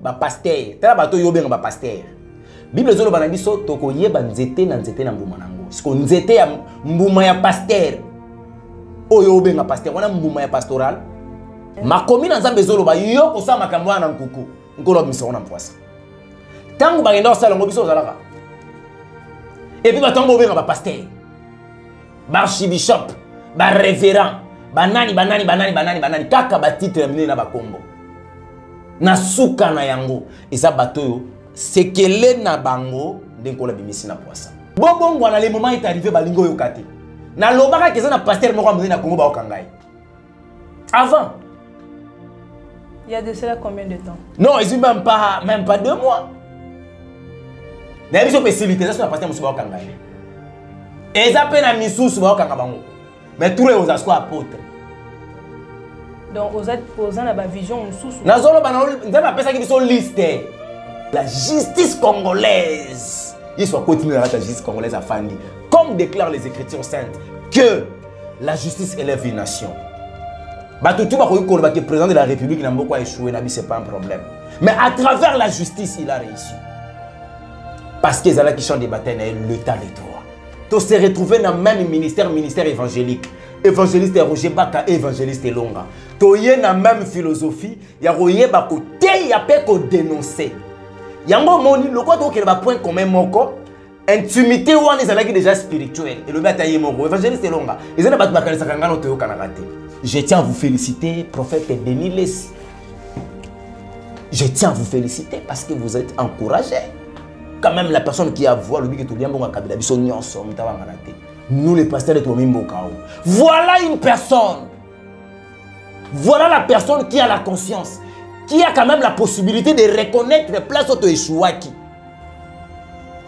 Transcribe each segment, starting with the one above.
ba pasteur tala bato yo benga ba pasteur Bible zolo bana biso toko yeba nzete na mbuma nango siko nzete ya mbuma ya pasteur oyo benga pasteur wana mbuma ya pastoral makomi na nzambe zolo ba yo ko sa makambo wana nkuku nkolo biso wana mpwasa tangu ba ngenda sala ngo biso zalaka et puis ba tango benga ba pasteur ba archibishop ba révérend banani kaka ba titre mine na ba kombo na suka na yango eza bato sekele na bango ndenkola bimisi na poisa bobongo na le moment est arrivé balingo yo kate na lobaka keza na pasteur moko amene na Congo ba okangai avant il y a de cela combien de temps? Non, ils même pas 2 mois. D'ailleurs, ils ont facilité ça sur la pasteur musu ba okangai eza pe na misusu ba okanga bango mais tous les aux apôtres. Donc, aux a la vision sous. La justice congolaise. Il soit continué à la justice congolaise à Fandi. Comme déclarent les Écritures saintes, que la justice élève une nation. Tout le président de la République n'a pas échoué, ce n'est pas un problème. Mais à travers la justice, il a réussi. Parce qu'ils allaient qui chantent des batailles, l'état des droits. Tout s'est retrouvé dans le même ministère évangélique. Évangéliste Roger Baka, évangéliste Longa. Toye na même philosophie, ya roye bako te ya pe ko dénoncer. Yango moni loko to ke ba point commun moko, intimité wana ezalaki déjà spirituel. Et le bataille moko évangéliste Longa. Ezana batu bakanisa kangano to yokanaka te. Je tiens à vous féliciter prophète Denis Lessi. Je tiens à vous féliciter parce que vous êtes encouragé. Quand même la personne qui a voix le bique to liambo kabila biso nyonso mutaba ngana. Nous les pasteurs de Tomimbo Kao. Voilà une personne. Voilà la personne qui a la conscience, qui a quand même la possibilité de reconnaître les places auto échouaki.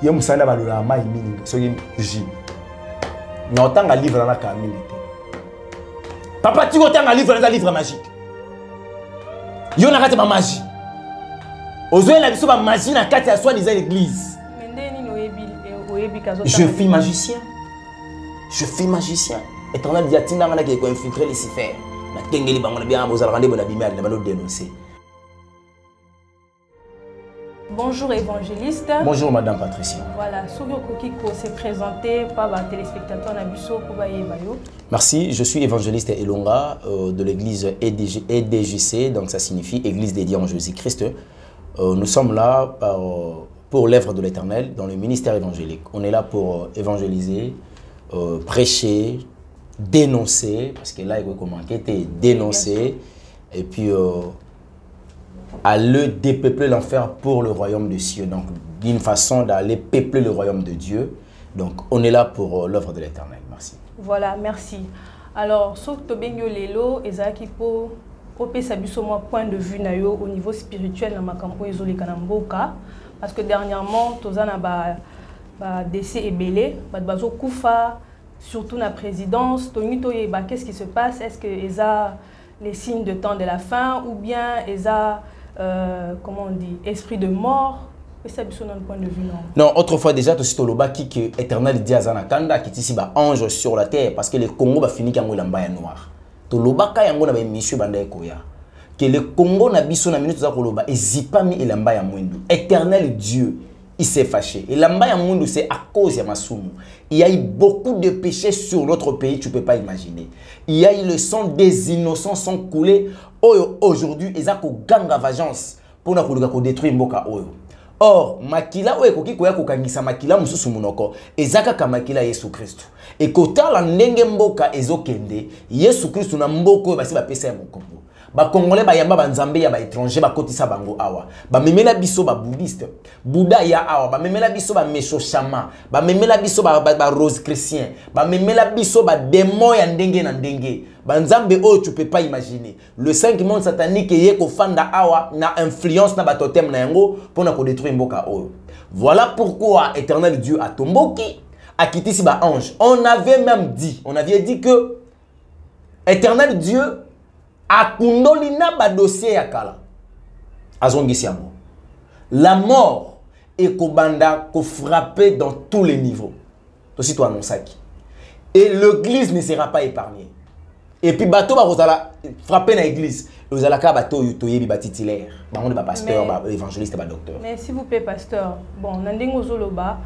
Yem sana balula mai mingi so yem ji. Na otanga livre na kamili. Papa tu otanga livre magique. Yo na kati ba magie. Ozoe la biso ba magie na kati ya soi disant l'église. Je suis magicien. Je suis magicien. Éternel dit à Tindanga qui a infiltré Lucifer. Bonjour évangéliste. Bonjour madame Patricia. Voilà, Sougyo Kokiko s'est présenté par les téléspectateurs Nabuso Bayo. Merci, je suis évangéliste Elonga de l'église EDJC, donc ça signifie Église dédiée en Jésus-Christ. Nous sommes là pour l'œuvre de l'Éternel dans le ministère évangélique. On est là pour évangéliser, prêcher, dénoncer, parce que là il faut commencer, dénoncer, et puis aller dépeupler l'enfer pour le royaume de Dieu. Donc d'une façon d'aller peupler le royaume de Dieu. Donc on est là pour l'œuvre de l'Éternel. Merci. Voilà, merci. Alors, sauf que Benyo Lelo, Ezaki po point de vue au niveau spirituel dans Makampo Ezoli Kanamboka, parce que dernièrement, Tozana ba décès et belé, bazo Koufa, surtout la présidence, qu'est-ce qui se passe? Est-ce que ESA les signes de temps de la fin ou bien ESA, comment on dit, esprit de mort? C'est ça point de vue, non? Non, autrefois déjà, tu sais, que Éternel dit à Zanakanda qui ici ange sur la terre parce que le Congo va finir comme l'ambaya noir. Tolobaka yango na ba monsieur bandaye koya. Que le Congo na biso na minute za koloba ezipami elambaya mwindu. Éternel Dieu. Il s'est fâché. Et l'ambaya mundu, c'est à cause de Masumu. Il y a eu beaucoup de péchés sur notre pays, tu ne peux pas imaginer. Il y a eu le sang des innocents sont coulés. Aujourd'hui, ils ont ganga vengeance pour nous détruire Mboka Oyo. Or, makila oyo koki koya kokangisa makila mususu munoko ezaka ka makila Yesu Kristo. Et kotala ndenge mboka ezokende Yesu Kristo na mboko basi ba pesa ya mokombo. Ba Congolais ba yamba ba nzambe ya ba étranger ba kotisa bango awa. Ba memela biso ba bouddhiste, Bouddha ya awa, ba memela biso ba mesho chama, ba memela biso ba rose chrétien, ba memela biso ba démon ya ndenge na ndenge. Ba nzambe oyo tu peux pas imaginer. Le 5 monde satanique yé ko fanda awa na influence na ba totem na yango pour na ko détruire mboka oyo. Voilà pourquoi Éternel Dieu a tomboki a quitté si ba ange. On avait dit que Éternel Dieu akundolina ba dossier ya kala azongisi yango. La mort est kobanda ko frapper dans tous les niveaux. Aussi toi annonçaki. Et l'église ne sera pas épargnée. Et puis bateau ba rozala frapper na église. Aux alaka bato toyebi ba titulaire. Ba on ba pasteur, ba évangéliste, ba docteur. Mais s'il vous plaît pasteur, bon, nandingo zoloba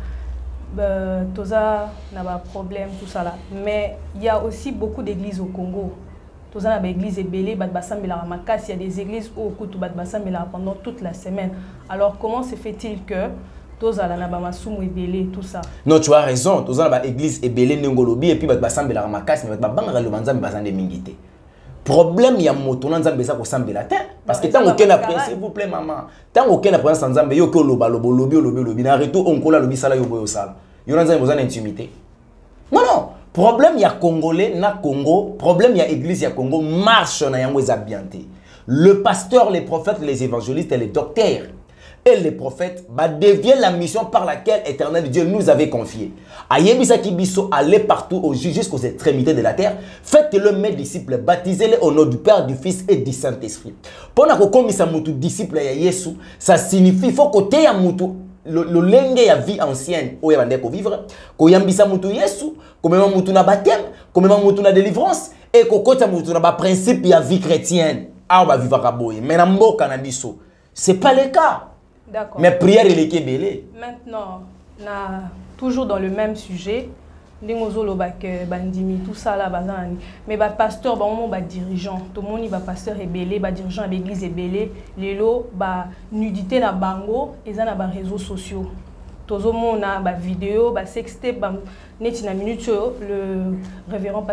toza na ba problème tout ça là. Mais il y a aussi beaucoup d'églises au Congo. Toza na ba église ebele bat basambela makasi, il y a des églises au kutu bat basambela pendant toute la semaine. Alors comment se fait-il que toza la na ba masumu ebele tout ça? Non, tu as raison. Toza na ba église ebele ngolobi et puis bat basambela makasi, bat banga le banzambe bazande mingité. Problème il y a moto na nzambe za ko sambela te parce que tant aucun après s'il vous plaît maman tant aucun après nzambe yo ko loba lobi na retour on kola lobi sala yo boyo sala yo na nzambe besoin d'intimité. Non, problème il y a congolais na Congo, problème il y a église il y a Congo marche na yango za bienté. Le pasteur, les prophètes, les évangélistes et les docteurs et les prophètes deviennent la mission par laquelle Éternel Dieu nous avait confié. Ayebisa Kibiso, allez partout jusqu'aux extrémités de la terre. Faites-le mes disciples, baptisez-les au nom du Père, du Fils et du Saint-Esprit. Pendant que comme ça mutu disciple ya Yesu, ça signifie faut côté ya mutu le lenge ya vie ancienne où ya bande ko vivre, ko yambisa mutu Yesu, ko mema mutu na baptême, ko mema mutu na délivrance et ko kota mutu na ba principe ya vie chrétienne. Ah ba vivre boye. Mais na mboka na biso, c'est pas le cas. D'accord. Mais prière il est belé. Maintenant, toujours dans le même sujet, bandimi tout ça là bazani. Mais ba pasteur ba moment ba dirigeant, tout le monde ba pasteur est belé, ba dirigeant à l'église est belé, lelo ba nudité na bango et ça na ba réseaux sociaux. Tozo mona ba vidéo, ba sextape ba neti na minute le révérend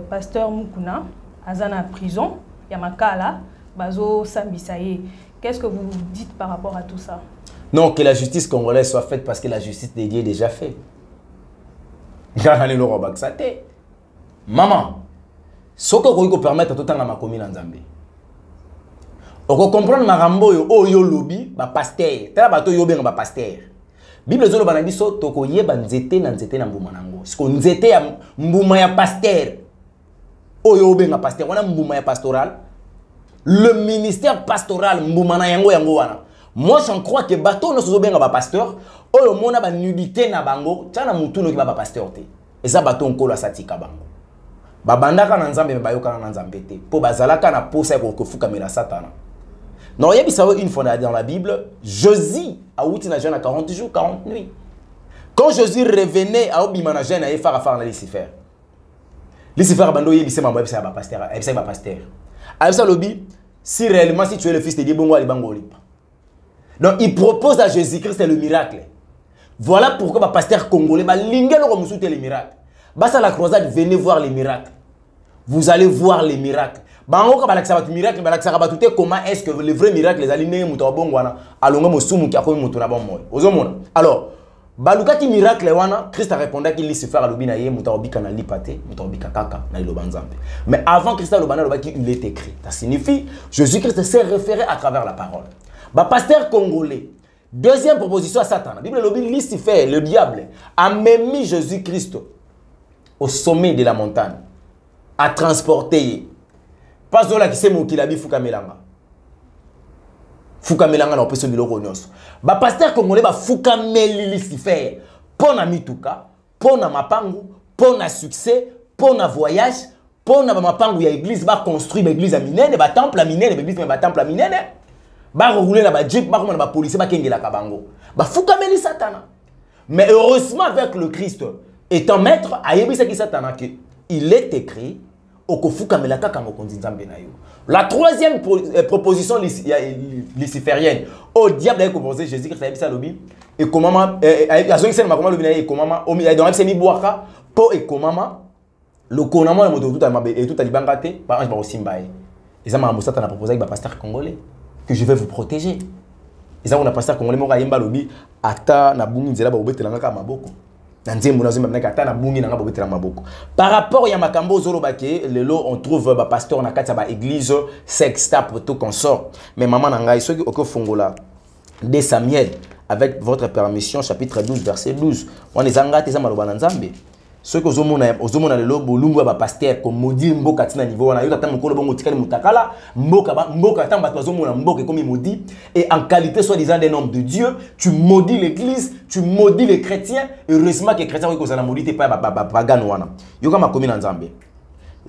pasteur Mukuna azana prison, ya makala bazo sambisaye. Qu'est-ce que vous dites par rapport à tout ça? Non, que la justice congolaise soit faite parce que la justice de Dieu est déjà faite. Maman, ce que vous permettre à tout le temps ma commune en Zambie. On peut comprendre marambo yo lobby ba pasteur. Tala bato yo benga ba pasteur. Bible zolo banandi so toko yeba nzete na mbuma nango. Siko nzete ya mbuma ya pasteur. Oyo benga pasteur, wana mbuma ya pastoral. Le ministère pastoral mbumana yango wana. Moi j'en crois que bateau no sozo benga ba pasteur, oyo mona ba nudité na bango, tana mutu no ki ba pasteur te. Et ça bateau nkola satika bango. Ba bandaka na nzambe ba yoka na nzambe te. Po bazalaka na posa ko fuka mela satana. Non, il y a une fois dans la Bible, Josie a outi na jeune à 40 jours, 40 nuits. Quand Josie revenait à Obimana jeune à faire affaire na Lucifer. Lucifer bando yebise mambo yebise ba pasteur, yebise ba pasteur. Aïssa Lobi, si réellement si tu es le fils de Dieu, bon, donc il propose à Jésus-Christ le miracle. Voilà pourquoi le pasteur congolais va linguer les miracles. Basta la croisade, venez voir les miracles. Vous allez voir les miracles. Comment est-ce que le vrai miracle les alignés alors baluka ki miracle wana Christ a répondu qu'il se faire alobina ye mutaobika na lipate mutaobika kaka na ilobanzambe. Mais avant Christ alobana lobaki il est écrit. Ça signifie Jésus-Christ s'est référé à travers la parole. Ba pasteur congolais. Deuxième proposition à Satan. La Bible lobi Lucifer, le diable a même mis Jésus-Christ au sommet de la montagne à transporter. Pas zola qui sait mon qui la bi fuka melanga. Fuka melanga na opeso biloko nyonso. Ba pasteur congolais ba fuka meli Lucifer. Pona mituka, pona mapangu, pona succès, pona voyage, pona ba mapangu ya église ba construire ba église a minene, ba temple a minene, ba église ba temple a minene. Ba rouler na ba jeep, ba komana ba police ba kengela kabango. Ba fuka meli satana. Mais heureusement avec le Christ étant maître, ayebisa ki satana que il est écrit la troisième proposition luciférienne au diable a commencé Jésus-Christ a dit ça lobby et comment et le konama et tout a libangate par ange baosimbaye et ça m'a proposé avec pasteur congolais que je vais vous protéger et ça on a pasteur congolais mo kayemba lobby ata na bungi nzela ba obetelanga ka maboko. Par rapport à Makambo Zolobake, on trouve un pasteur dans la église sextape tout consort. Mais maman Nangai, ce qui est au Fongola, de Samuel, avec votre permission, chapitre 12, verset 12. On est engagé dans le Nzambe. Ce que vous avez le pasteur, comme maudit Mboka tina niveau, on a eu à temps que le Mutakala, Mboka tant Mboka comme il maudit, et en qualité soi-disant des noms de Dieu, tu maudis l'église, tu maudis les chrétiens, heureusement que les chrétiens ont maudit pas Paganouana. Yoka ma commune en Zambie.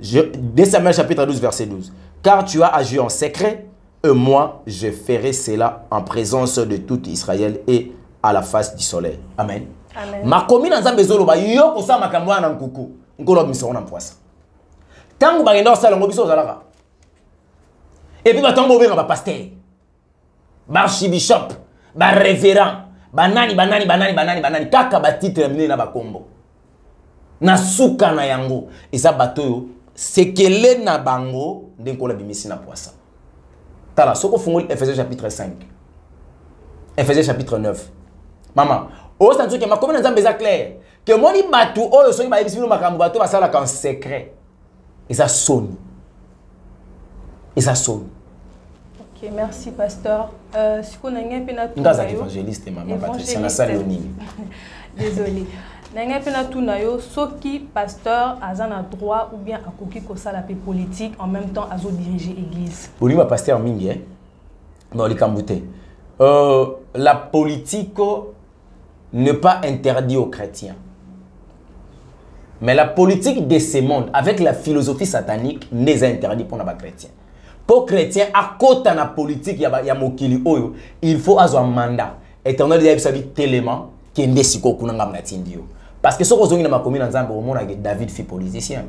2 Samuel chapitre 12, verset 12. Car tu as agi en secret, et moi, je ferai cela en présence de tout Israël et à la face du soleil. Amen. Amen. Ma commune en Zambé Zoloba, yoko sa makambwa na nkuku. Nkolo misoro na mpoisa. Tangu bagenda osala ngo biso zalaka. Et puis batango benga ba pasteur. Ba archibishop, ba révérend, banani kaka ba titre mine na ba kombo. Na suka na yango eza batoyo sekele na bango ndenko la bimisi na poisa. Tala soko fungoli Ephésiens chapitre 5. Ephésiens chapitre 9. Maman, o santu ke makomi na Nzambe za clair que moni batu oyo soki ba yebisi bino makambo bato basala en secret. Eza soni. Eza soni. Ok, merci pasteur. Si on a un peu na tout évangéliste maman Patricia na salle nini. Désolé. Nanga pena tunayo soki pasteur azana droit ou bien akoki ko sala pe politique en même temps azo diriger église. Bolima pasteur mingi hein. Non likambute. La politique n'est pas interdite aux chrétiens. Mais la politique de ce monde avec la philosophie satanique n'est interdite pour les chrétiens. Pour les chrétiens à côté de la politique ya mokili oyo, il faut avoir un mandat. Éternel ya bisabi tellement qui ndesiko kunanga mnatindio. Parce que ce que vous avez dit, David fut politicien.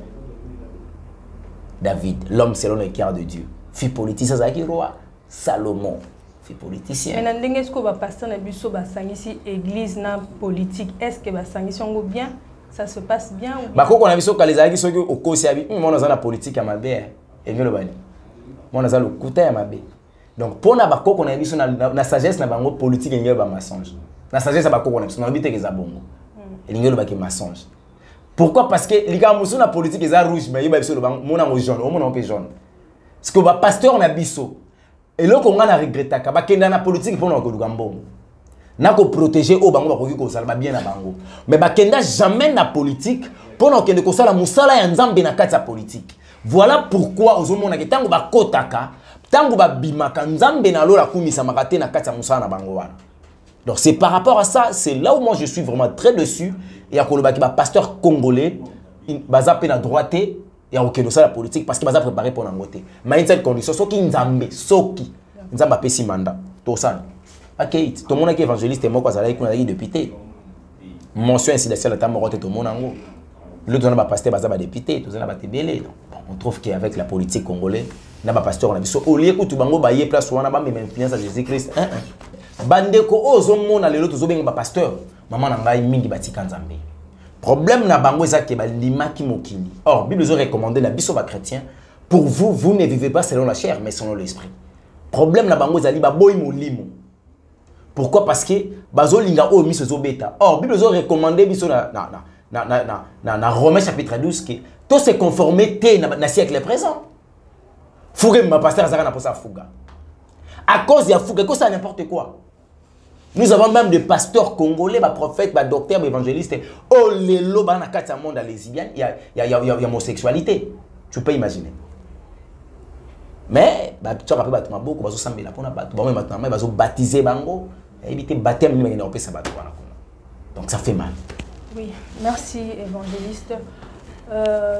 David, l'homme selon le cœur de Dieu, fut politicien. Roi Salomon fut politicien. Mais est-ce que le pasteur n'a pas ici église na politique? Est-ce que le bien? Ça se passe bien ou bien? Quand on a vu que les amis sont au côté de la politique à ma belle, et nous le bani. Moi, on a le côté à ma belle. Donc, pour nous, on a vu la sagesse na bango politique et un mensonge. La sagesse na bango on a vu na bité que ça bongo. Et l'ingénieur le mensonge. Pourquoi? Parce que les gars musu na politique ils sont rouge mais ils sont le banc mon en jaune au mon en jaune. Parce que le pasteur na biso et là qu'on a regretté ka ba kenda na politique pour na ko lugambo. Na ko protéger au bango ba ko ko sala bien na bango. Mais ba kenda jamais na politique pour na kende ko sala musala ya nzambe na kati ya politique. Voilà pourquoi ozomona ke tango ba kotaka tango ba bimaka nzambe na lola kumisa makate na kati ya musala na bango wana. Donc c'est par rapport à ça, c'est là où moi je suis vraiment très dessus. Et à Kolobaki, pasteur congolais, il va zapper la droite et à Okedosa la politique parce qu'il va préparer pour l'angoté. Mais une seule condition, ce qui Nzambe, Soki, Nzamba Pessi Manda, Tosan. Ok, tout le monde qui est évangéliste et moi, quoi, ça a été député. Mention incidentielle à ta mort, tout le monde en haut. L'autre, on a pasteur, on a député, tout le monde a été on trouve qu'avec la politique congolaise, on a pasteur, on a dit, au lieu que tout le monde a place, on a même influence à Jésus-Christ. Bandeko ozo na lelo tozo benga pasteur maman na ngai mingi batika nzambe problème na bango ezaki ba limaki mokili. Or Bible zo recommandé na biso ba chrétien pour vous ne vivez pas selon la chair mais selon l'esprit. Problème na bango ezali ba boy molimo. Pourquoi? Parce que bazo linga o miso zo beta. Or Bible zo recommandé biso na Romains chapitre 12 que tout se conformer na siècle présent. Fougue ma pasteur azaka na posa fuga. À cause de la fougue, que ça n'importe quoi. Nous avons même des pasteurs congolais, des prophètes, des docteurs, des évangélistes. Oh, les lobes, dans le monde lesbienne, il y a homosexualité. Tu peux imaginer. Mais, tu as rappelé beaucoup, tu as baptisé bango, éviter baptême, donc ça fait mal. Oui, merci évangéliste.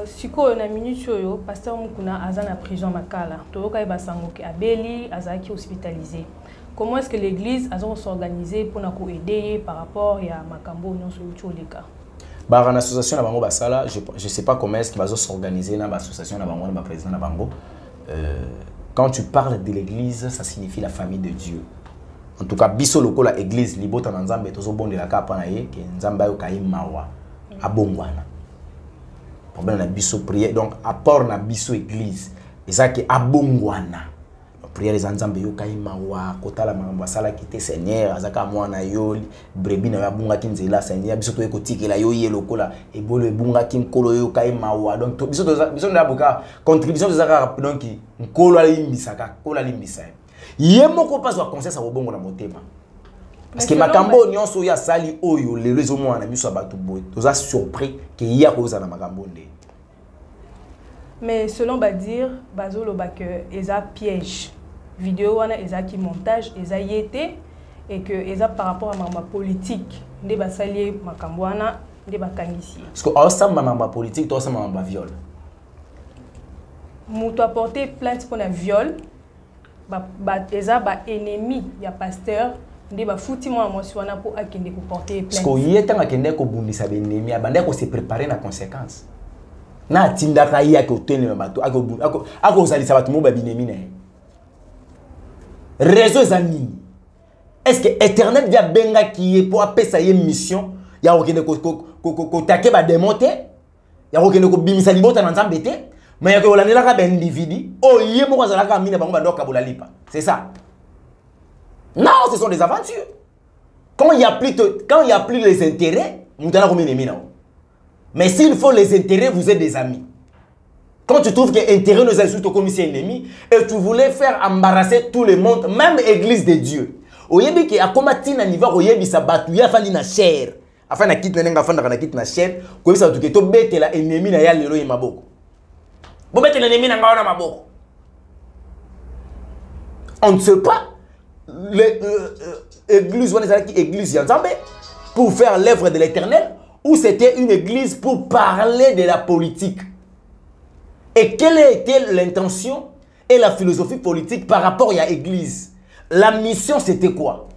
Si on a une minute sur le pasteur Mukuna a en prison makala, Toroka Basango qui a Beli, Azaki hospitalisé. Comment est-ce que l'église a s'organisé pour nous aider par rapport à Makambo non sur les cas? Bah, l'association de Bango Basala, je ne sais pas comment est-ce qu'il va s'organiser dans l'association de Bango, dans le président de Bango. Quand tu parles de l'église, ça signifie la famille de Dieu. En tout cas, biso loko la église, libota nzambe tozo bon de la kapa na ye, que nzamba yo kai mawa abongwana. Problème na biso prière, donc apport na biso église, et ça qui abongwana. Prière les nzambe yo kai mawa, kotala mambo sala kité Seigneur, azaka mwana yo, brebi na bunga kinzela Seigneur, biso to ekotiki la yo ye lokola et bolo bunga kinkolo yo kai mawa. Donc biso na boka contribution de zaka donc nkolo ali mbisaka, kola limbisa. Yemoko pas wa conseil sa bobongo na motema. Parce que makambo nyonso ya sali oyo le réseau mwana miso abatu boy. Toza surpris que ya ko za na makambo nde. Mais selon Badir, bazolo ba que eza piège. Vidéo wana eza qui montage, eza yété et que eza par rapport à ma politique, nde ba sali makambo wana nde ba kangisi. Parce que ensemble ma politique, toi ensemble ma viol. Mouto a porté plainte pour un viol. Eza ba ennemi ya pasteur. Nde ba fouti moi wana pour akende ko porter plainte. Parce que yeta akende ko bundisa ennemi abanda ko se préparer na conséquence. Na tindaka ya ko tenir bato ako zalisa bato mo ba binemi na. Réseau ezani. Est-ce que éternel via benga qui est pour appeler ça une mission ya okende ko take ba démonter ya okende ko bimisa libota na nzambe te mais ya ko lanela ka ba individu o yé mo ko zalaka mina bango ba ndoka bolalipa. C'est ça. Non, ce sont des aventures. Quand il n'y a plus les intérêts, vous n'avez pas ennemi. Mais s'il faut les intérêts, vous êtes des amis. Quand tu trouves que l'intérêt nous a surtout comme si ennemi, et tu voulais faire embarrasser tout le monde, même l'église de Dieu. Au yébi qui a combattu na niveau au yébi sa batu ya fali na chair. Afin na kit na nga fanda na kit na chair, ko bisa tu ke to bete la ennemi na ya lelo yi maboko. Bo bete l'ennemi na nga na maboko. On ne sait pas. L'église pour faire l'œuvre de l'Éternel ou c'était une église pour parler de la politique. Et quelle était l'intention et la philosophie politique par rapport à l'église? La mission c'était quoi?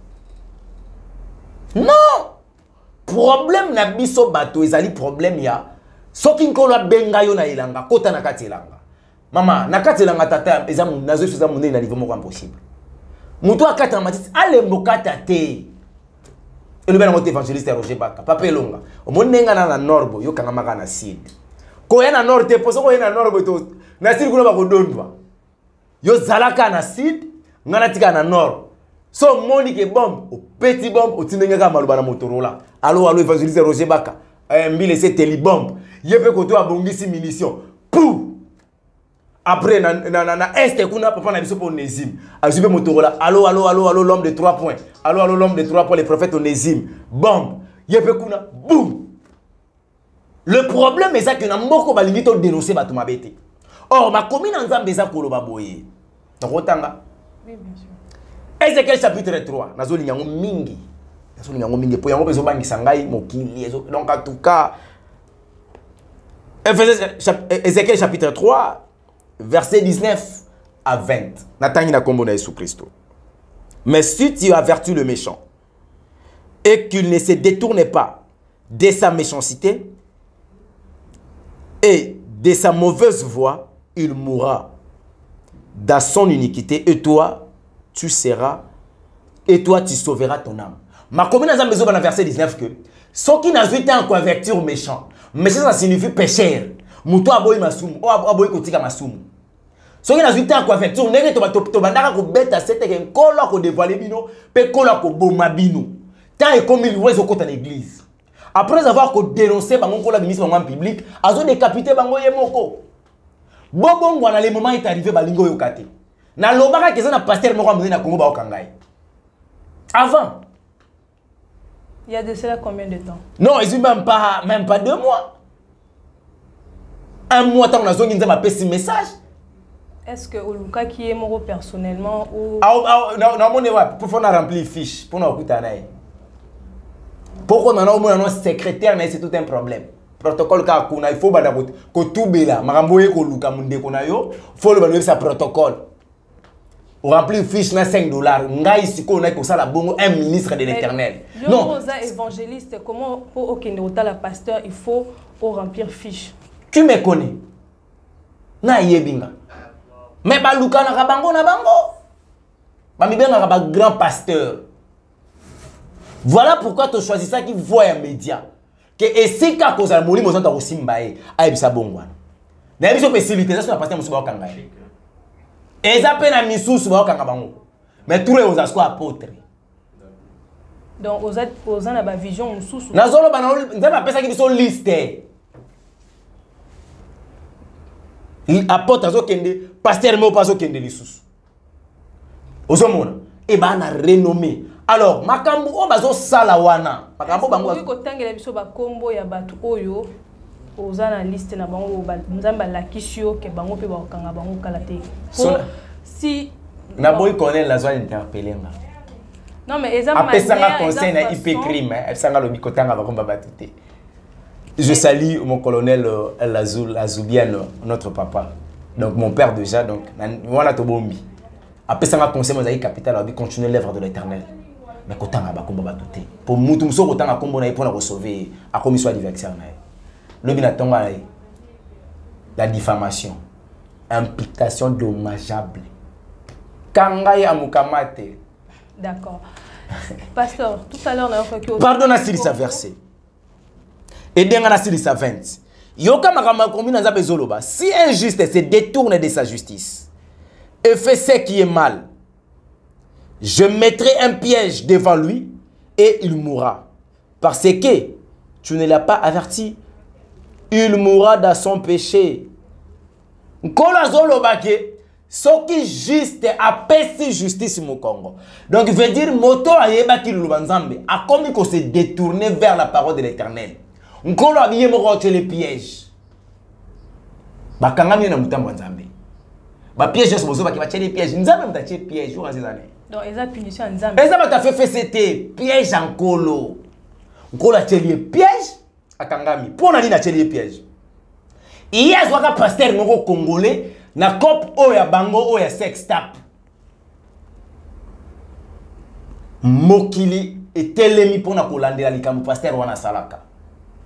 Non! Problème na biso bato ezali problème ya soki nkolo benga yo na ilanga kota na kati ilanga. Mama na kati ilanga tata ezamu nazo fiza munene na niveau moko impossible. Moutou a 4 ans, allez mbokata te. Et le bien évangéliste Roger Baka, papa longa. Au monde nenga na norbo, yo kanga maka na sud. Ko ya na nord te poso ko ya na norbo to. Na sud kuna ba ko dondwa. Yo zalaka na sud, ngana tika na nord. So moni ke bombe, au petit bombe, au tinenga ka maluba na Motorola. Allo évangéliste Roger Baka. Mbile c'est teli bombe. Yepe ko to abongisi munition. Pou. Après, na est kuna papa na biso pour Onésime. Azube Motorola. Allo l'homme de 3 points. Allo l'homme de 3 points, le prophète Onésime. Bombe. Yepe kuna boum. Le problème est ça que na mboko balingi to dénoncer bato mabete. Or ma commune en Nzambe za koloba boye. Nakotanga. Oui, bien sûr. Ézéchiel chapitre 3. Nazoli nyango mingi. Nazoli nyango mingi po yango bezo bangisa ngai mokili. Donc en tout cas Ézéchiel chapitre 3 verset 19 à 20. Natani na kombo na Jésus Christ. Mais si tu avertis le méchant et qu'il ne se détourne pas de sa méchanceté et de sa mauvaise voie, il mourra dans son iniquité et toi tu sauveras ton âme. Ma commune a besoin dans verset 19 que ceux qui n'ont pas encore avertir au méchant, méchant ça signifie pécheur. Mouto aboy masumu, o aboy kotika masumu. Ceux qui n'ont pas encore avertir, n'est que tu bandaka ko beta sete ke nkolo ko dévoiler bino, pe kola ko boma bino. Tant et comme il ouais au côté de l'église. Après avoir dénoncé bango kola ministre en public, azo décapité bango yemoko. Bobo ngwana le moment est arrivé balingo yokate. Na lobaka keza na pasteur moko amene na Congo ba okangai. Avant. Il y a de cela combien de temps? Non, ils même pas 2 mois. 1 mois tant on a zongi nzama pesi message. Est-ce que Oluka qui est mort personnellement ou non mon pour faire remplir fiche pour nous écouter naï. Pourquoi maintenant on a un secrétaire mais c'est tout un problème. Protocole ka kuna il faut bada ko tubela makambo ye ko luka munde kona yo faut le bano sa protocole. On remplit fiche na $5. Ngai siko na ko sala bongo un ministre de l'Éternel. Non, évangéliste comment pour okende otala pasteur il faut remplir fiche. Tu me connais. Na yebinga. Mais baluka na bango na bango. Ba mi benga ba grand pasteur. Voilà pourquoi tu choisis ça qui voit un média. Que esi ka koza molimo zonta ko simbae ayebisa bongwana. Na biso facilité ça sur la pasteur musuba okanga. Eza pe na misusu ba okanga bango. Mais tout les ozasko apôtre. Donc aux na ba vision mususu. Na zolo bana nzama pesa ki biso liste. Apôtre azo kende pasteur mo paso kende lisusu. Ozomona e bana renommé. Alors makambo o bazo sala wana. Makambo bango ko tangela biso ba kombo ya batu oyo ozana liste na bango nzamba la kisio ke bango pe ba okanga bango kalate. Si na boy connaît la zone interpeller nga. Non mais exemple apesanga conseil na IP crime, apesanga lobi kotanga ba komba batute. Je salue mon colonel Azoubian, notre papa. Donc mon père déjà, donc, voilà to bombi. Après ça m'a conseillé mon capital, a continuer l'œuvre de l'Éternel. Mais quand on a bakomba batuté. Pour mutum so quand on a combo na pour la sauver, à comme soit diversion na. Le binatonga la diffamation, implication dommageable. Kanga ya mukamate. D'accord. Pasteur, tout à l'heure on a fait que pardon à Sirisa verset. Et bien à Sirisa 20. Yoka makama kombina za bezoloba. Si un juste se détourne de sa justice et fait ce qui est mal, je mettrai un piège devant lui et il mourra. Parce que tu ne l'as pas averti. Il mourra dans son péché. Kola zolobake, ce qui juste apesi justice au Congo. Donc il veut dire moto ayeba ki lubanzambe a comme qu'on se détourner vers la parole de l'Éternel. Nkolo abiye mo rote les pièges. Bakanga na mutambo nzambe. Ba piège so bozo ba les pièges. Nzambe mutache piège yo azizane. Donc eza punition nzambe. Eza ba ta fait c'était piège en kolo. Nkolo a les piège akangami. Pona ni na les piège. Hier zwaka pasteur moko congolais na cop oya bango oya sex tap. Mokili etelemi pona kolandela likambo pasteur wana salaka.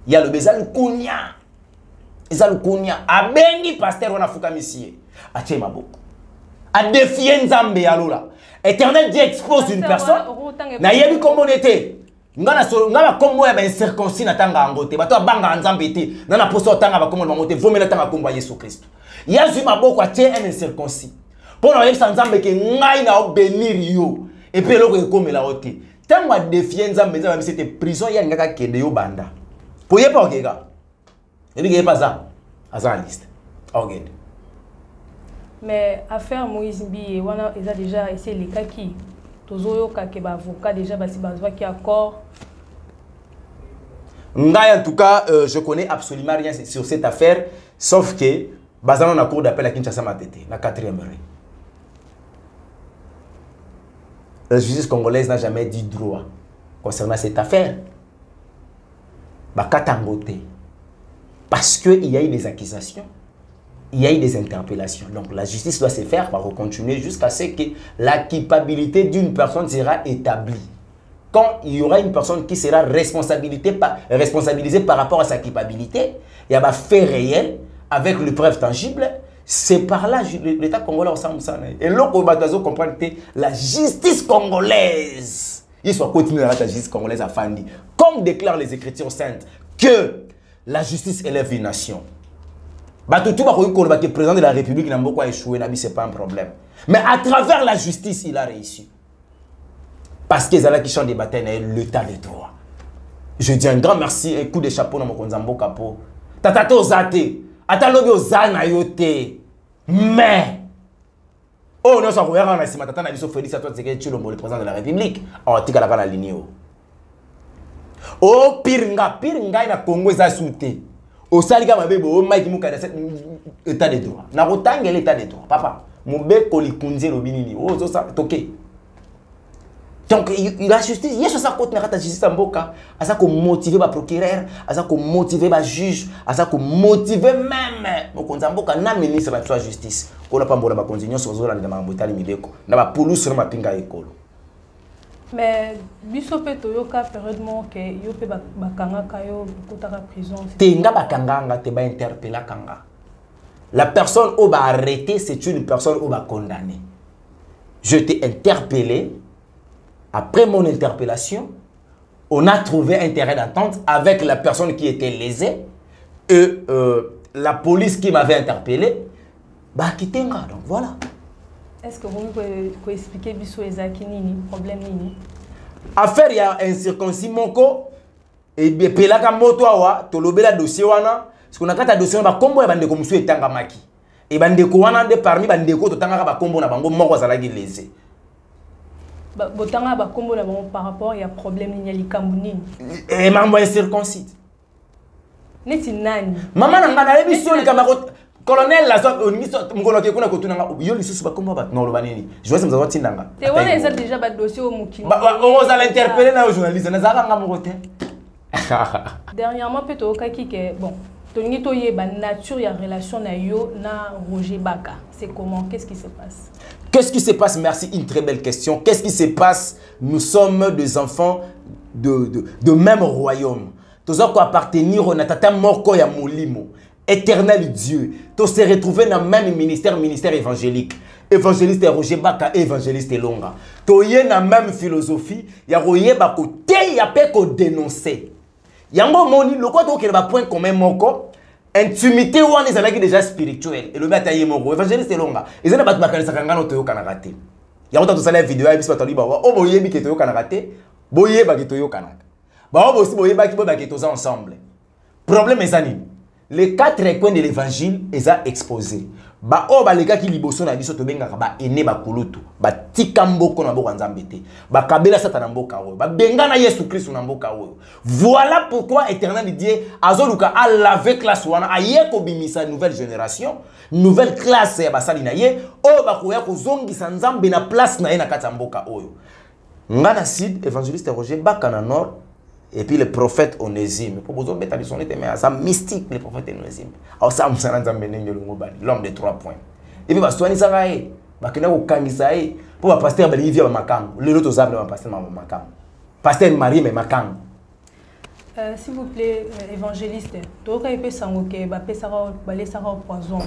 Ya le bezal kunya. Ezal kunya abengi pasteur wana fuka misie. Ache maboko. A défier nzambe ya lola. Éternel Dieu expose une personne. Na yebi kombo nete. Ngana kombo ya ba circoncis na tanga ngote. Bato banga nzambe te. Na poso tanga ba kombo ngote. Vomela tanga kombo ya Yesu Christ. Ya zui maboko ache un circoncis. Pona yebisa nzambe ke ngai na obéir yo. Et puis loko ekomela ote. Tango a défier nzambe nzambe c'était prison ya ngaka kende yo banda. Pour y pas ok gars. Et puis pas ça. À liste. Ok. Mais affaire Moïse Mbi wana ils a déjà essayé les cas qui tozoyo ka ke ba avocat déjà basi bazwa qui accord. Ngai en tout cas je connais absolument rien sur cette affaire sauf que bazana na cour d'appel à Kinshasa Matete la 4e rue. La justice congolaise n'a jamais dit droit concernant cette affaire. Parce qu'il y a eu des accusations, il y a eu des interpellations. Donc la justice doit se faire par continuer jusqu'à ce que la culpabilité d'une personne sera établie. Quand il y aura une personne qui sera responsabilisée par rapport à sa culpabilité, il y a un fait réel avec le preuve tangible, c'est par là l'État congolais ensemble ça. Et là, on va comprendre que la justice congolaise, il soit continué à la justice congolaise à Fandi, comme déclarent les Écritures saintes, que la justice élève une nation. Le président de la République n'a pas échoué, ce n'est pas un problème. Mais à travers la justice, il a réussi. Parce qu'ils ont qui chantent des batailles, l'état de droit. Je dis un grand merci, un coup de chapeau dans mon konzambo capo. Tatato zate, atalobi ozana yote. Mais, oh non, ça regarde en tata na biso Félix Antoine Tshisekedi Tshilombo, le président de la République. Oh, tika la kana ligne. Oh, piringa ina Congo za soute. O salika mabebo o Mike Mukada état de droit. Na rotange l'état de droit. Papa, mobe kolikunze lobinini. Oh, zo sa toke. Donc la justice, il y a ça côté na la justice mboka, asa ko motiver ba procureur, asa ko motiver ba juge, asa ko motiver même mokonza mboka na ministre de la justice. Ko na pambola ba continuer sur zo la na mbotali mibeko. Na ba police na mapinga ekolo. Mais biso pe toyoka périodement que yo pe bakanga kayo kotaka prison. Tenga bakanga te ba interpeller kanga. La personne au ba arrêter, c'est une personne au ba condamner. Je t'ai interpellé. Après mon interpellation, on a trouvé un terrain d'entente avec la personne qui était lésée et la police qui m'avait interpellé. Bah kitenga, donc voilà. Est-ce que vous pouvez expliquer biso ezaki nini problème nini? Affaire il y a un circoncis moko et bien pelaka moto awa to lobela dossier wana parce qu'on a kata dossier ba kombo ya bande ko musu etanga maki et bande ko wana de parmi bande ko to tanga ba kombo na bango moko zalaki lésé. Botanga ba kombo na bango par rapport il y a problème nini likambu nini? Et mambo est circoncis. Neti nani? Maman na ngana lebi so likamako colonel la so mkono ke kuna kotuna yo lisusu ba kombo ba no loba nini? Je vois ça mzawa tindanga. Te wana eza déjà ba dossier au mukini. On va l'interpeller na journaliste na zaka ngamo kote. Dernièrement peut-être au kaki que bon Tony toye ba nature ya relation na yo na Roger Baka. C'est comment? Qu'est-ce qui se passe? Qu'est-ce qui se passe? Merci, une très belle question. Qu'est-ce qui se passe? Nous sommes des enfants de même royaume. Tous quoi appartenir au natata moko ya molimo. Éternel Dieu. Tous se retrouver dans le même ministère évangélique. Évangéliste Roger Baka, évangéliste Longa. Toye na même philosophie, ya roye bako te ya pe ko dénoncer. Yango moni loko to ke ba point commun moko, intimité wana ezalaki déjà spirituel. Et le bata ye moko, évangéliste Longa. Ezana bat bakanisa kangana to yo kana raté. Yango to sala vidéo ya biso batali ba o boye bi ke to yo kana raté, boye ba ke to yo kana. Ba o bosi boye ba ki bo ba ke to ensemble. Problème ezani. Les 4 coins de l'évangile sont exposés. Ba o ba leka ki liboso na biso to benga ba ene ba kulutu ba tika mboko na boko nzambete ba kabela satana mboka oyo ba benga na Yesu Christ na mboka oyo. Voilà pourquoi Éternel Dieu azoluka a laver classe wana aye ko bimisa nouvelle génération, nouvelle classe ya basali na ye o ba koya ko zongisa nzambe na place na ye na kati mboka oyo. Ngana Sid évangéliste Roger Baka na nord. Et puis le prophète Onésime. Pour vous mettre son mais ça mystique le prophète Onésime. Alors ça l'homme de 3 points. Et puis bah soigner ça va y. Bah que nous kangisa y. Pour le pasteur bah il vient makam. Le autre zab le pasteur makam. Pasteur Marie mais makam. S'il vous plaît évangéliste, toi quand il peut s'envoquer bah pesara balé sara au poison.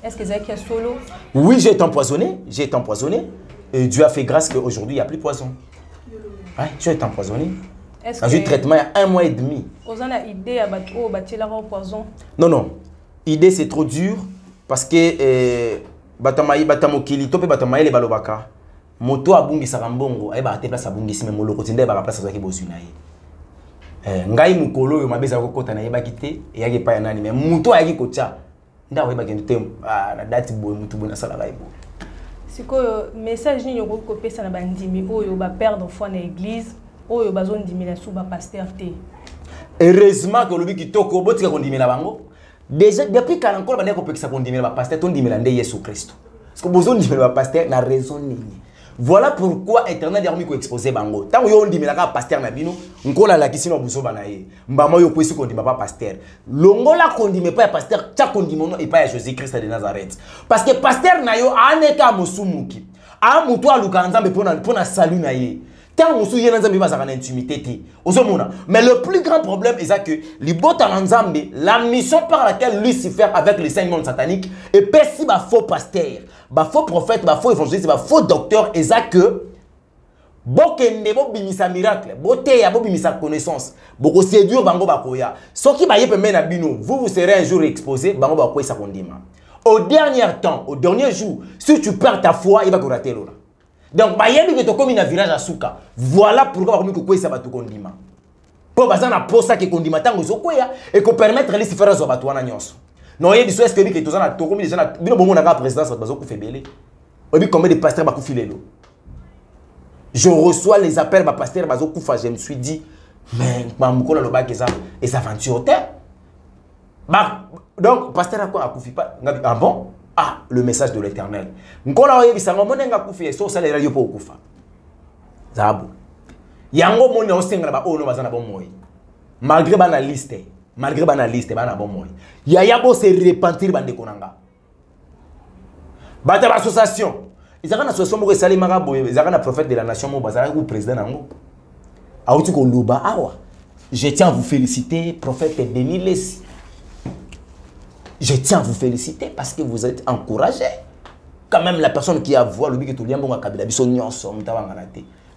Est-ce que Zaki a solo? Oui, j'ai été empoisonné, et Dieu a fait grâce qu'aujourd'hui il n'y a plus de poison. Ouais, j'ai été empoisonné. J'ai eu traitement il y a 1 mois et demi. Vous avez une idée à battre poison? Non. Idée c'est trop dur parce que batamokili tope batamaye le balobaka. Moto abungi sarambongo ay ba te place abungi sime moloko tinde ba place azaki bozuna ye. Ngai mukolo yo mabeza ko kota na yeba kité e yaki pa ya nani mais moto ayaki kocha. Nda oyeba ke ndete na date boy mutu bona sala ga ibo. Siko message ni yoko ko pesa na bandimi oyo ba perdre foi na église. Oh, yo bazon dimila suba pasteur té. Heureusement que lobi kitoko botika kondimela bango. Déjà depuis quand encore bande ko pekisa kondimela ba pasteur ton dimela nde Yesu Christ. Parce que besoin dimela ba pasteur na raison nini. Voilà pourquoi Éternel dermi ko exposer bango. Tant yo ndimela ka pasteur na bino, nkola la kisino buso banaye. Mbama yo kwesi kondima ba pasteur. Longola kondime pa pasteur, tcha kondimono et pas Jésus Christ de Nazareth. Parce que pasteur na yo aneka musumuki. A mutu aluka nzambe pona salut na ye. Mais le plus grand problème est que la mission par laquelle Lucifer avec les 5 mondes sataniques et si ba faux pasteur, ba faux prophète, ba faux évangéliste, ba faux docteur est que bokende bo bimisa miracle, bote ya bo bimisa connaissance, boko séduire bango bakoya. Ce qui ba yé peut na bino, vous serez un jour exposé bango bakoya sa kondima. Au dernier temps, au dernier jour, si tu perds ta foi, il va te rater l'eau. Donc, il y a comme un village à Souka. Voilà pourquoi il y a un condiment. Pour que na posa ke kondima tango zokoya et que permettre les différents zobatwana nyonso. Non, il y a des choses que tu as tout comme les gens bino bongo na présidence bazo ko febele. Obi combien de pasteurs ba ku filelo. Je reçois les appels ba pasteur bazo kufa, je me suis dit mais mamukolo lo ba ke ça et ça aventure terre. Bah donc pasteur a quoi a kufi pas ah bon? Ah, le message de l'Éternel. Nkola oyebisanga monenga kufi so salera yo po kufa. Zabu. Yango moni osenga ba ono bazana bon moyi. Malgré bana liste bana bon moyi. Yaya bo se repentir bande konanga. Bata association. Ils ont une association mo sali magabo, ils ont un prophète de la nation mo bazana ou président nango. Auti ko luba awa. Je tiens à vous féliciter prophète Denis Lessi. Je tiens à vous féliciter parce que vous êtes encouragé. Quand même, la personne qui a voix, le but que tout le monde a kabila,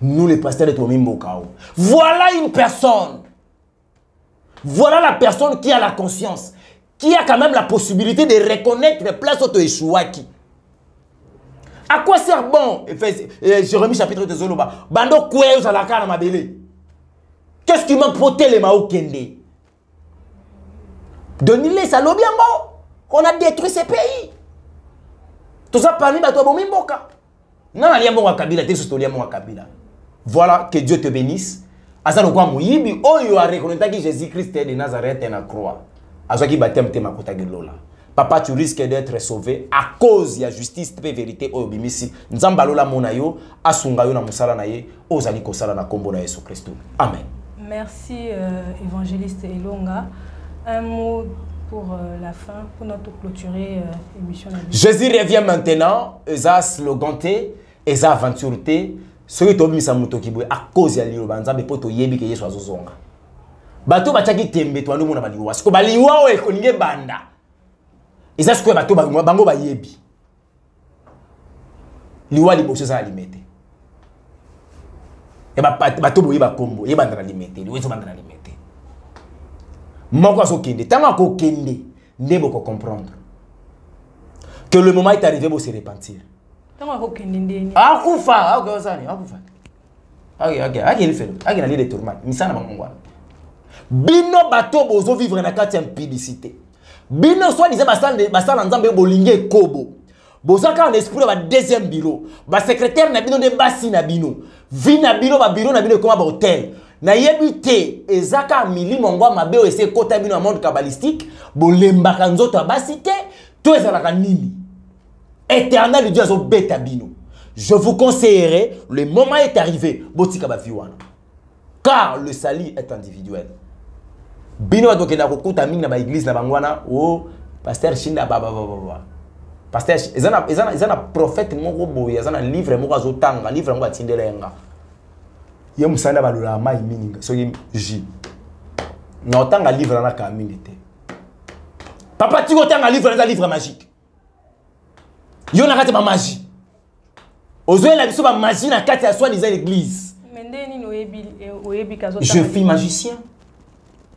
nous les pasteurs de Tomimbo Kao. Voilà une personne. Voilà la personne qui a la conscience, qui a quand même la possibilité de reconnaître les places auto-échouaki. À quoi sert bon? Jérémie chapitre 2 Zoloba. Bando koué aux alakana mabélé. Qu'est-ce qui m'a poté les Mao Kende? Denis Salobiango. On a détruit ces pays. Tout ça parmi de toi, Bomimboka. Non, Kabila, Kabila. Voilà, que Dieu te bénisse. Azanokwa Mouyibi, oh, you a reconnu que Jésus-Christ de Nazareth est en croix. Azaki Batem Tema Kotagelola. Papa, tu risques d'être sauvé à cause de la justice, de la vérité, oh, bimisi. Nzambalola Monayo, Asungayo na Musala naye, Ozali Kosala na Kombo na Yesu Christ. Amen. Merci, évangéliste Elonga. Un mot pour la fin, pour notre clôturer l'émission. Jésus revient maintenant, eza slogan te, eza aventure te, ce que tu as mis à moto qui à cause de l'île banzambe pour te yebi que Yesu azozonga. Bato bachaki tembe to ando mona baliwa. Siko baliwa we koninge banda. Eza siko bato bango ba yebi. Liwa liboso za alimete. Et bato boye ba kombo, ye banda alimete, liwa zo banda alimete. Moko aso kende, tanga ko kende, ndebo ko comprendre que le moment est arrivé pour se repentir. Ah, kufa, ok, osani, ah, kufa. Ok, il fait. Ok, il a des tourments. Misana mangwa. Bino bato bozo vivre na kati impudicité. Bino soit disait basala nzambe bolinge kobo. Bozaka en esprit ba deuxième bureau. Ba secrétaire na bino de basi na bino. Vi na bino ba bureau na bino comme ba hôtel. Na yebite ezaka mili mongwa mabe o ese kota bino monde kabbalistique. Bolembaka nzoto abasite. To ezalaka nini. Éternel Dieu azo beta bino. Je vous conseillerais, le moment est arrivé, botika ba viwana. Car le salut est individuel. Bino ba dokena ko kuta mingi na ba église na bangwana, oh pasteur Shinda baba. Pasteur ezana prophète moko boye, ezana livre moko azotanga, livre moko atindelenga. Ye musanda balula mai mingi, soki ji. Na otanga livre na ka mingi te. Papa tiko tanga livre na livre magique. Yo na kati ba magie. Ozoe la biso ba magie na kati ya soi-disant l'église. Je suis magicien.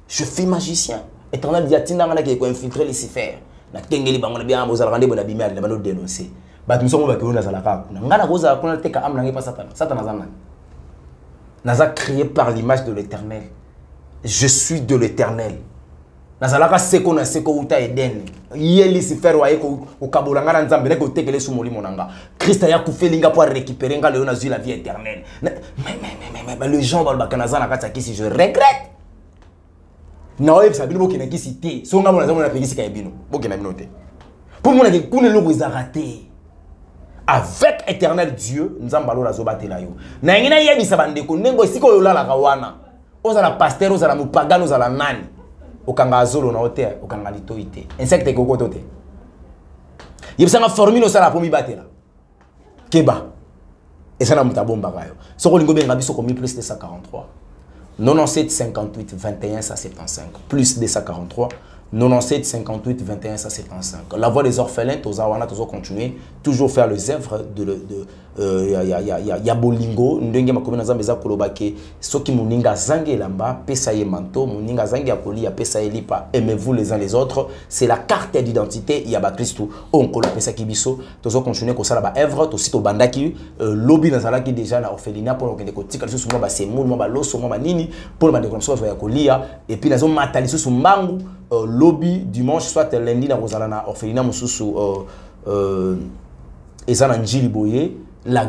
Je suis magicien. Éternel dit atinda ngana ki ko infiltrer Lucifer. Na tengeli bango na bien bozala kande bona bimia na bano dénoncer. Ba tumso ba kona zala ka kuna. Ngana koza kuna teka amna ngi pa Satan. Satan azana. Naza créé par l'image de l'Éternel. Je suis de l'Éternel. Nazalaka seko na seko uta Eden. Yeli Lucifer wa eko okabolanga na nzambe ne ko tekele su molimo nanga. Christ ya kufelinga pour récupérer nga le na la vie éternelle. Mais les gens dans bakanaza na kati si je regrette. Na oye sabino boki na kisi te. Songa mona zamu na pekisi ka ebino. Boki na binote. Pour mona ke kune lo raté. Avec éternel Dieu, nzamba lo razo batela yo. Na ngina yebisa bandeko nengo siko yo la kawana. Ozala pasteur, ozala mupagano, ozala nani. Okanga azolo na hotel, okanga litoite. Insecte koko tote. Yebisanga formule osala po mi batela. Keba. Esana mutabomba kayo. Soko lingo benga biso komi plus de 143. 97 58 21 175 plus de 143. 97 58 21 175. La voix des orphelins, tozawana tozo continuer toujours faire les œuvres ya bolingo ndenge makomi na zambeza kolobake soki muninga zange lamba pesa ye manto muninga zange ya kolia pesa ye lipa aimez-vous les uns les autres, c'est la carte d'identité ya ba Christo on kola pesa kibiso tozo continuer ko sala ba œuvre to sito bandaki lobby na zalaki déjà na orphelinat pour okende ko tika liso mo ba semul mo ba loso mo ba nini pour ba déclaration ya kolia et puis nazo mataliso su mbangu lobby dimanche soit lundi na kozala na orphelinat mususu ezana njili boye la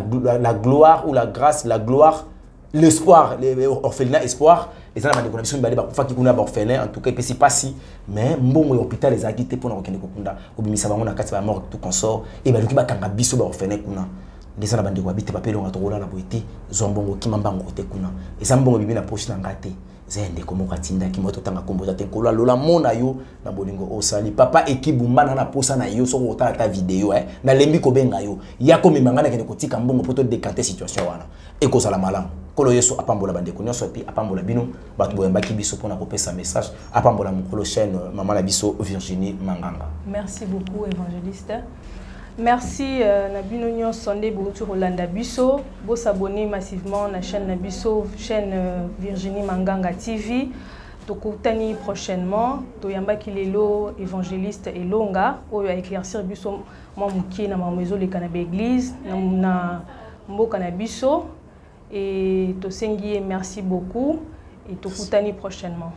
gloire ou la grâce, la gloire, l'espoir, l'orphelinat espoir, et ça, on a dit qu'on a orphelin, en tout cas, c'est pas si, mais bon, l'hôpital les a quittés pour nous reconnaître qu'on a, au bimisa on a quatre mort tout consort, et ben le qui va kanga biso orphelin qu'on a, les gens bande ko habite papier on a trop là la boité, zombongo qui m'ambango te kuna, et ça mbongo bibi na poche na ngate. Zende komo katinda ki moto tanga komboza te kola lola mona yo na bolingo osali papa ekibumbana na posa na yo so kota ta vidéo na lembi ko benga yo ya ko mimangana ke kotika mbongo poto décanter situation wana e ko sala malamu kolo yeso apambola bande ko nyonso pi apambola bino batu boyamba ki biso pona ko pesa message apambola mukolo chaîne maman la biso Virginie Manganga. Merci beaucoup évangéliste. Merci Nabino Nyon Sondé Boutu Rolanda Bisso. Vous s'abonnez massivement à la chaîne Nabisso, chaîne Virginie Manganga TV. Tokutani prochainement. Toyamba Kilelo, évangéliste et Longa. Où il a éclaircir Bisso, moi Mouki, na ma maison les Canabé Église, na Mbo Canabisso. Et Tosengi, merci beaucoup. Et Tokutani prochainement.